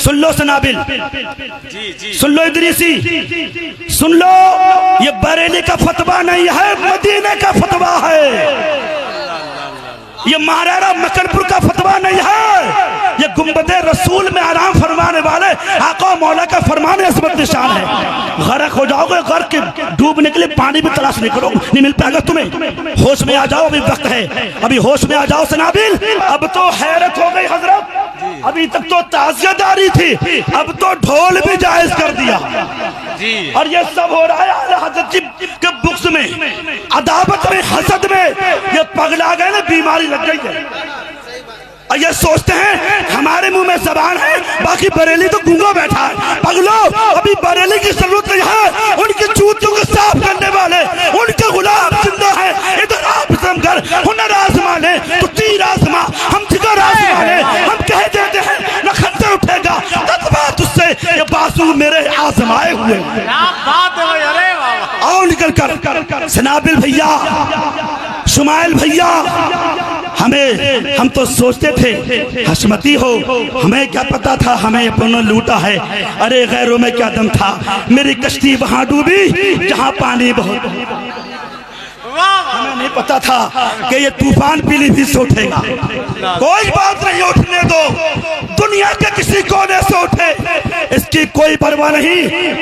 सुन लो सनाबिल, सुन लो इदरीसी, सुन लो, ये बरेली का फतवा नहीं है, मदीने का फतवा है। ये महाराणा मकनपुर का फतवा नहीं है, ये गुंबदे रसूल में आराम फरमाने वाले आका मौला का फरमान अज़मत निशान है। गरक हो जाओगे, गर्क के डूबने के लिए पानी भी तलाश नहीं करो, नहीं मिल पाएगा तुम्हें। होश में आ जाओ, अभी वक्त है, अभी होश में आ जाओ सनाबिल। अब तो हैरत हो गई हजरत, अभी तक तो ताज़ियदारी थी, अब तो ढोल भी जायज कर दिया। और ये सब हो रहा है आला हज़रत के बुग़्ज़ में, अदावत में, हसद में। ये पगला गए ना, बीमारी लग गई है। और ये सोचते हैं हमारे मुंह में जबान है, बाकी बरेली तो गूंगा बैठा है। पगलो, अभी बरेली की जरूरत नहीं है, उनकी जूतियों को साफ करने वाले उनके गुलाम जिंदा है। इधर आप कर हुनर आजमाने तो तीर आजमा, हम जिगर आजमाने, हम कह देते हैं न खतरा उठेगा तुझसे, ये बाजू मेरे आजमाए हुए। आओ निकल कर सनाबिल भैया, शुमाइल भैया, हम तो सोचते थे हशमती हो, हमें क्या पता था हमें अपना लूटा है। अरे गैरों में क्या दम था, मेरी कश्ती वहां डूबी जहां पानी बहुत। हमें नहीं पता था कि ये तूफान पीलीभीत से उठेगा। कोई बात नहीं, उठने दो, दुनिया के किसी कोने से उठे, इसकी कोई परवाह नहीं।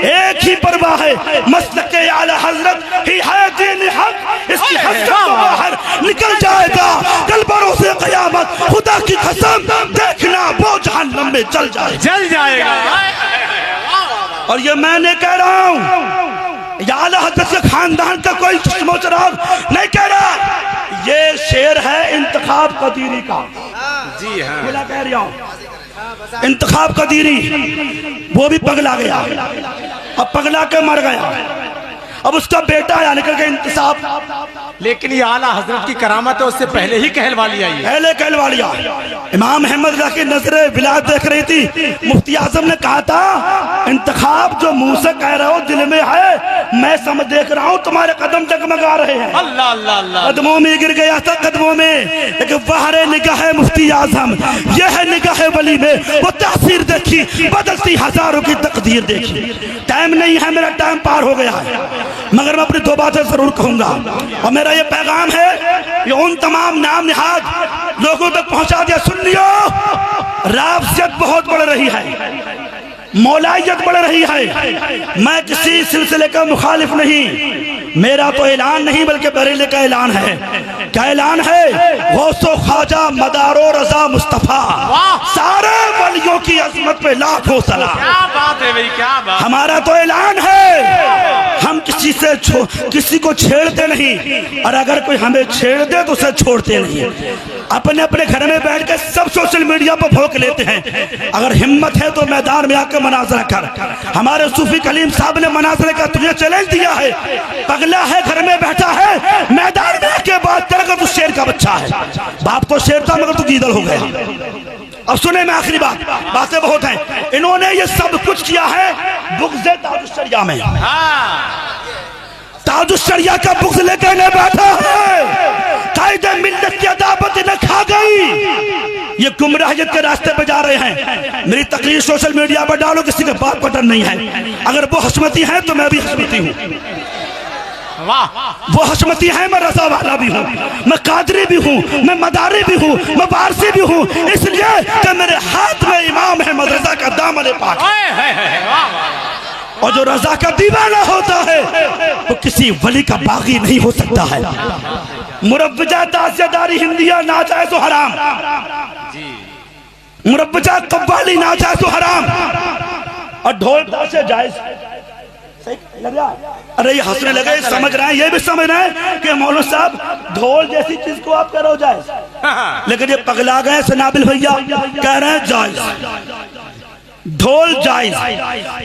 एक ही परवाह है, मसलक आला हजरत ही है दीन हक, इसकी हसरत बाहर निकल जाएगा कल बरोसे क़यामत। खुदा की कसम, देखना वो जहन्नम में जल जाएगा। और ये मैंने कह रहा हूँ, आला हज़रत के खानदान का कोई चश्मो चिराग नहीं कह रहा, ये शेर है इंतखाब कदीरी का। जी हाँ, मैं कह रहा हूँ इंतखाब कदीरी, वो भी पगला गया, अब पगला के मर गया, अब उसका बेटा आया निकल गया इंतसाब। लेकिन ये आला हजरत की करामत है, उससे पहले ही कहलवा लिया, पहले कहलवा लिया। इमाम अहमद की नजरें विलायत देख रही थी, मुफ्ती आजम ने कहा था इंतखाब जो मुंह से कह रहे हो दिल में है, मैं समझ देख रहा हूँ तुम्हारे कदम जगमगा रहे हैं। अल्लाह अल्लाह अल्लाह, कदमों में गिर गया था, कदमों में। लेकिन वहरे निगाह मुफ्ती आजम, यह है निगाह वली में, वो तासीर देखी, बदलती हजारों की तकदीर देखी। टाइम नहीं है, मेरा टाइम पार हो गया है, मगर मैं अपनी दो बातें जरूर कहूंगा। और मेरा ये पैगाम है, ये उन तमाम नाम निहाद लोगों तक पहुंचा दिया। सुन लियो, राफजियत बहुत बढ़ रही है, मौलाइयत बढ़ रही है। मैं किसी सिलसिले का मुखालिफ नहीं, मेरा तो ऐलान नहीं बल्कि बरेली का ऐलान है। क्या ऐलान है? गौसो ख्वाजा मदारो रजा मुस्तफा, सारे वलियों की अजमत पे लाखों सलाम। क्या बात है भाई, क्या बात। हमारा तो ऐलान है, हम किसी को छेड़ते नहीं, और अगर कोई हमें छेड़ दे तो उसे छोड़ते नहीं। अपने अपने घर में बैठ के सब सोशल मीडिया पर भोंक लेते हैं। अगर हिम्मत है तो मैदान में आकर मनाजरा कर। हमारे सूफी कलीम साहब ने मनाजरे का तुझे चैलेंज दिया है, पगला है घर में बैठा है, मैदान में आके बात करेगा तू शेर का बच्चा है। बाप तो शेर था मगर तू गीदड़ हो गया। अब सुने, मैं आखिरी बातें बहुत हैं। इन्होंने ये सब कुछ किया है बुग़्ज़ ताजुश्शरिया में। ताजुश्शरिया का बुग़्ज़ लेकर इन्हें बैठा है, कायदे मिल्लत की अदावत इन्हें खा गई। ये गुमराहियत के रास्ते पे जा रहे हैं। मेरी तकरीर सोशल मीडिया पर डालो, किसी के बात पर डर नहीं है। अगर वो हशमती है तो मैं भी हशमती हूँ, वो हशमती है, मैं रजा वाला भी हूँ, मैं कादरी भी हूँ, मैं मदारी भी हूँ, मैं वारसी भी हूँ, इसलिए कि मेरे हाथ में इमाम अहमद रजा का दामन पाक है। और जो रजा का दीवाना होता है वो किसी वली का बागी नहीं हो सकता है। मुरब्बजा ताज़ियदारी हिंदिया नाजायज़ व हराम, मुरब्बजा कव्वाली नाजायज़ व हराम, और ढोल ताशे जायज़। अरे ये हंसने लगे, समझ रहे हैं, ये भी समझ रहे हैं कि मौलवी साहब ढोल जैसी चीज को आप करो जायज, लेकिन ये पगला गए सनाबिल भैया, कह रहे हैं जायज, ढोल जायज,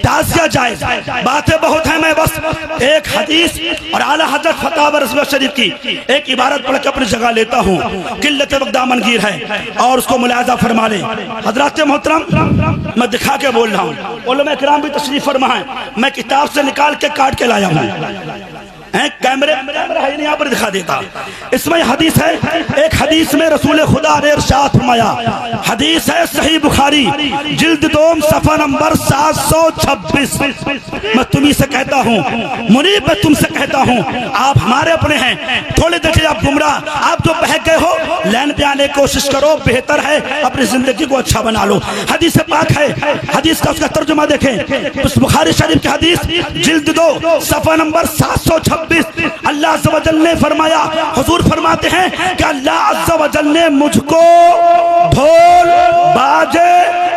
ताज़िया जायज। बातें बहुत हैं, मैं बस एक हदीस और आला हज़रत फतवा रसूल शरीफ की एक इबारत पढ़ के अपनी जगह लेता हूँ। किल्लत वक्त दामनगीर है और उसको मुलाज़ा फरमा लें। हज़रात मोहतरम, मैं दिखा के बोल रहा हूँ, उलमा इकराम भी तशरीफ फरमा है, मैं किताब से निकाल के काट के लाया हूँ। कैमरा है यहाँ पर दिखा देता। इसमें हदीस है, एक हदीस में रसूल खुदा ने इरशाद फरमाया, हदीस है सही बुखारी जिल्द 2 सफा नंबर 726। मैं तुम्ही से कहता हूँ मुनीब, मैं तुमसे कहता हूँ, आप हमारे अपने हैं, थोड़े देखिए आप गुमराह, आप जो बहक गए हो लाइन पे आने की कोशिश करो, बेहतर है अपनी जिंदगी को अच्छा बना लो। हदीस पाक है, हदीस का उसका तर्जुमा देखें, उस बुखारी शरीफ की हदीस जिल्द 2 सफा नंबर 726। अल्लाह अज़्ज़ व जल ने फरमाया, हुजूर फरमाते हैं कि अल्लाह अज़्ज़ व जल ने मुझको ढोल बाजे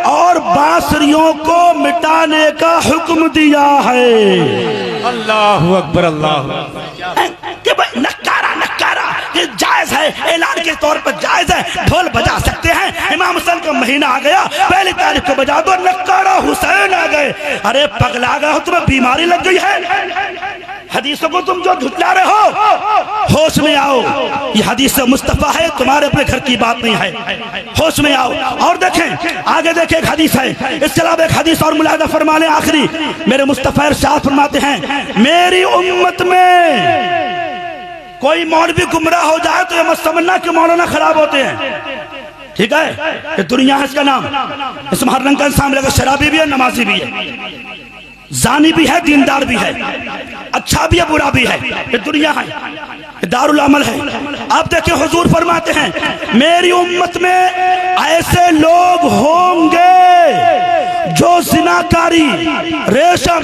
और बांसुरियों को मिटाने का हुक्म दिया है। अल्लाह अकबर, अल्लाह। कि भाई नक्कारा नक्कारा ये जायज है, ऐलान के तौर पर जायज है, ढोल बजा सकते हैं। इमाम हुसैन का महीना आ गया, पहली तारीख को बजा दो, नक्कारा हुसैन आ गए। अरे पगला गए हो, तुम्हें बीमारी लग गई है? हदीसों को तुम जो झुटला रहे हो, होश में आओ। ये हदीस मुस्तफा है, तुम्हारे अपने घर की बात नहीं है, होश में आओ। और देखें आगे, देखें एक हदीस है, इसके अलावा एक हदीस और मुलाहिजा फरमा लें। आखिरी मेरे मुस्तफा इरशाद फरमाते हैं, मेरी उम्मत में कोई मौलवी गुमराह हो जाए तो ये मत समझना कि मौलाना खराब होते हैं, ठीक है? ये दुनिया है, इसका नाम, इसमें हर रंग का इंसान मिलेगा, शराबी भी है, नमाजी भी है, जानी भी है, दीनदार भी है, अच्छा भी है, बुरा भी है। ये दुनिया है, ये दारुल अमल है। आप देखें हुजूर फरमाते हैं, मेरी उम्मत में ऐसे लोग होंगे जो जिनाकारी, रेशम,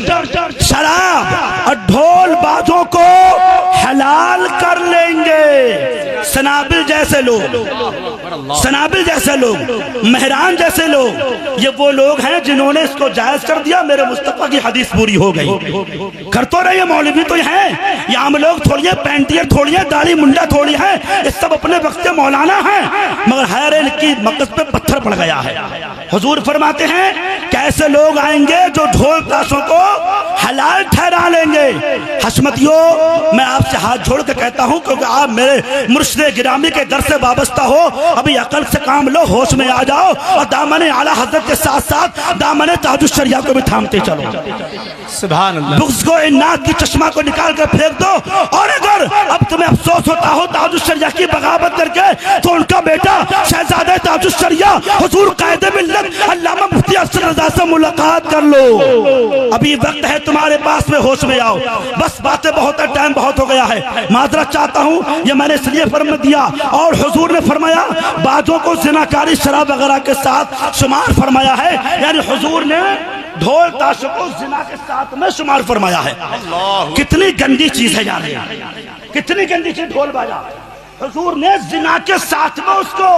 शराब और ढोल बाजों को हलाल कर लेंगे। सनाबिल जैसे लोग, सनाबिल जैसे लोग, मेहरान जैसे लोग, ये वो लोग हैं जिन्होंने इसको जायज कर दिया। मेरे मुस्तफा की हदीस पूरी हो गई। कर तो रहे मौलवी तो हैं, ये आम लोग थोड़ी है, पैंटियर थोड़ी है, दाढ़ी मुंडा थोड़ी है, ये सब अपने वक्त के मौलाना हैं, मगर हैर इनकी मकसद पे पत्थर पड़ गया है। हुजूर फरमाते हैं कैसे लोग आएंगे जो ढोल ताशों को हलाल ठहरा लेंगे। हशमतियों, मैं आपसे हाथ जोड़ के कहता हूं, क्योंकि आप मेरे मुर्शिद गिरामी के दर से वाबस्ता हो, अभी अकल से काम लो, होश में आ जाओ और दामन आला हजरत के साथ साथ दामन ताजुश शरिया को भी थामते चलो। सुभान अल्लाह। बुग़्ज़ को, इन्नात की चश्मा को निकाल कर फेंक दो। और अगर अब तुम्हें अफसोस होता हो ताजुश शरिया की बगावत करके, तो उनका बेटा शहजादे ताजुश शरिया हुजूर कायदे मिल्लत अल्लामा मुफ्ती असद रज़ा से मुलाकात कर लो। अभी वक्त है तुम्हारे पास में, होश में आओ। बस बातें बहुत है, टाइम बहुत हो गया है, माजरत चाहता हूँ, ये मैंने इसलिए फरमा दिया। और हुजूर ने फरमाया बाजों को जिनाकारी, शराब वगैरह के साथ शुमार फरमाया है, यानी हुजूर ने ढोल ताशों को जिना के साथ में शुमार फरमाया है। कितनी गंदी चीज है यार, कितनी गंदी चीज ढोल बाजा, हुजूर ने जिना के साथ में उसको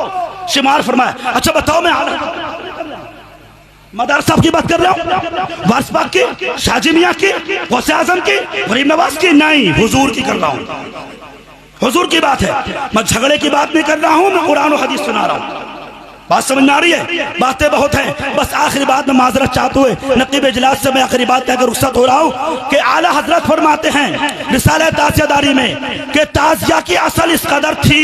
शुमार फरमाया। अच्छा बताओ, मैं मदार साहब की बात कर रहा हूँ, वारिस पाक की, शाजी मियाँ की, गौसे आजम की, गरीब नवाज की? नहीं, हुजूर की कर रहा हूँ, हुजूर की बात है। मैं झगड़े की बात नहीं कर रहा हूँ, मैं कुरान और हदीस सुना रहा हूँ। बात समझ में आ रही है? बातें बहुत हैं, बस आखिरी बात में माजरत चाहते हुए नकीब इजलास से मैं आखिरी बात कहकर रुखसत हो रहा हूँ कि आला हजरत फरमाते हैं रिसाले ताज़ियादारी में कि ताज़िया की असल इस कदर थी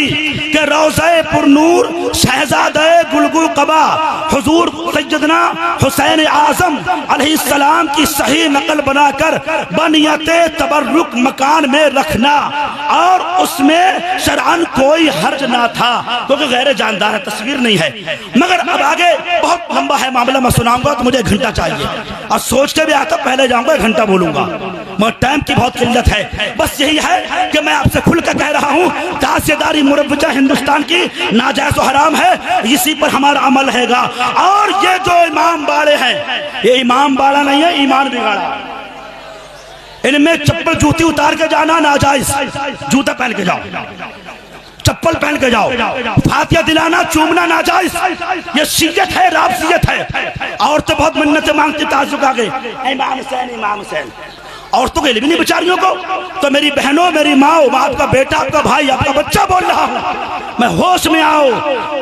कि रोज़े पुरनूर शहजादे गुलगुल कबा हुजूर सैयदना हुसैन आज़म अलैहिस्सलाम की सही नकल बनाकर बनियते तबर्रुक मकान में रखना, और उसमें शरअन कोई हर्ज ना था, क्योंकि गैर जानदार है, तस्वीर नहीं है। मगर अब आगे बहुत लंबा है मामला, मैं सुनाऊंगा तो मुझे 1 घंटा चाहिए, और सोच के भी आता पहले जाऊंगा 1 घंटा बोलूंगा, मगर टाइम की बहुत किल्लत है। बस यही है कि मैं आपसे खुल कर कह रहा हूँ, ताज़ियादारी मुरव्वजा हिंदुस्तान की नाजायज हराम है, इसी पर हमारा अमल रहेगा। और ये जो इमाम बाड़े हैं, ये इमाम बाड़ा नहीं है, ईमान बिगाड़ा। इनमें चप्पल जूती उतार के जाना नाजायज, जूता पहन के जाओ, चप्पल पहन के जाओ, फातिया दिलाना, चूमना नाजायज, ये शियत है, राबसियत है। औरतें बहुत मिन्नतें मांगती ताजुक आगे, इमाम हुसैन, इमाम हुसैन। औरतों के लिए भी नहीं बेचारियों को, तो मेरी बहनों, मेरी माँ, आपका बेटा, आपका भाई, आपका बच्चा बोल रहा हूँ, मैं होश में आओ।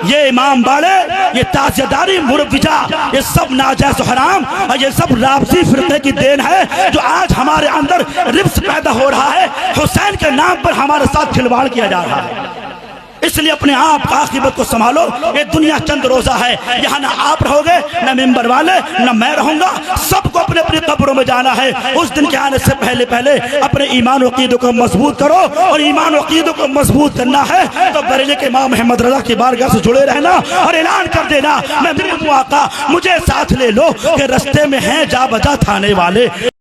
ये इमाम बाड़े, ये ताज़ियादारी मुरव्विजा, ये सब नाजायज हराम और ये सब राबसी फिरके की देन है, जो आज हमारे अंदर रिब्स पैदा हो रहा है। हुसैन के नाम पर हमारे साथ खिलवाड़ किया जा रहा है, इसलिए अपने आप का आखिरत को संभालो। ये दुनिया चंद रोजा है, यहाँ ना आप रहोगे ना मेंबर वाले ना मैं रहूंगा, सबको अपने अपने कब्रों में जाना है। उस दिन के आने से पहले पहले अपने ईमान और अकीदों को मजबूत करो, और ईमान और अकीदों को मजबूत करना है तो बरेली के इमाम अहमद रजा की बारगाह से जुड़े रहना और ऐलान कर देना, मैं मेरे आका मुझे साथ ले लो कि रास्ते में हैं जा बजा थाने वाले।